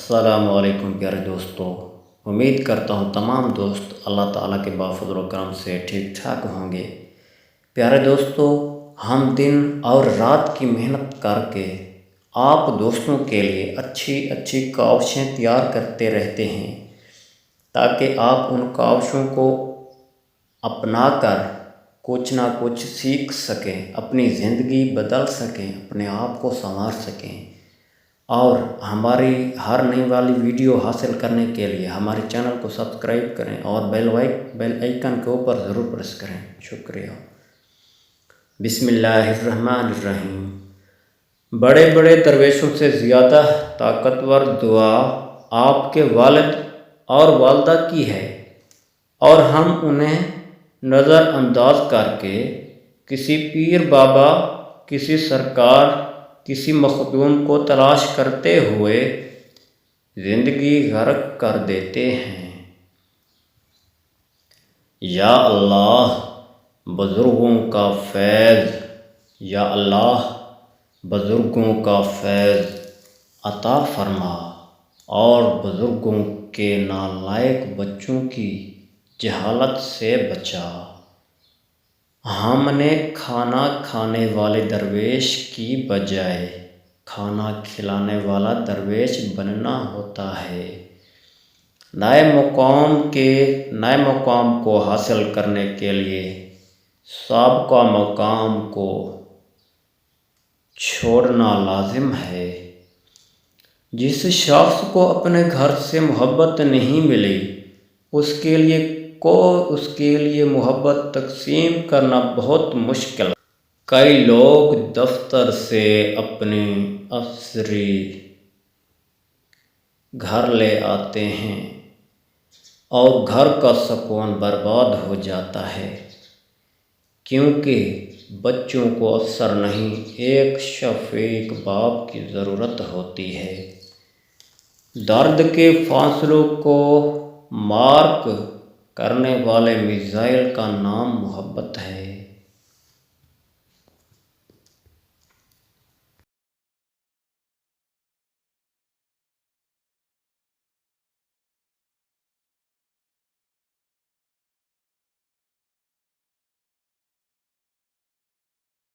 السلام علیکم پیارے دوستو، امید کرتا ہوں تمام دوست اللہ تعالیٰ کے بافضل و کرم سے ٹھیک ٹھاک ہوں گے۔ پیارے دوستو، ہم دن اور رات کی محنت کر کے آپ دوستوں کے لیے اچھی کاوشیں تیار کرتے رہتے ہیں تاکہ آپ ان کاوشوں کو اپنا کر کچھ نہ کچھ سیکھ سکیں، اپنی زندگی بدل سکیں، اپنے آپ کو سنوار سکیں۔ اور ہماری ہر نئی والی ویڈیو حاصل کرنے کے لیے ہمارے چینل کو سبسکرائب کریں اور بیل آئیکن کے اوپر ضرور پریس کریں۔ شکریہ۔ بسم اللہ الرحمن الرحیم۔ بڑے بڑے درویشوں سے زیادہ طاقتور دعا آپ کے والد اور والدہ کی ہے، اور ہم انہیں نظر انداز کر کے کسی پیر بابا، کسی سرکار، کسی مخدوم کو تلاش کرتے ہوئے زندگی غرق کر دیتے ہیں۔ یا اللہ بزرگوں کا فیض، یا اللہ بزرگوں کا فیض عطا فرما اور بزرگوں کے نالائق بچوں کی جہالت سے بچا۔ ہم نے کھانا کھانے والے درویش کی بجائے کھانا کھلانے والا درویش بننا ہوتا ہے۔ نئے مقام کو حاصل کرنے کے لیے سابقہ مقام کو چھوڑنا لازم ہے۔ جس شخص کو اپنے گھر سے محبت نہیں ملی، اس کے لیے محبت تقسیم کرنا بہت مشکل ہے۔ کئی لوگ دفتر سے اپنے افسری گھر لے آتے ہیں اور گھر کا سکون برباد ہو جاتا ہے، کیونکہ بچوں کو افسر نہیں، ایک شفیق باپ کی ضرورت ہوتی ہے۔ درد کے فاصلوں کو مارک کرنے والے میزائل کا نام محبت ہے۔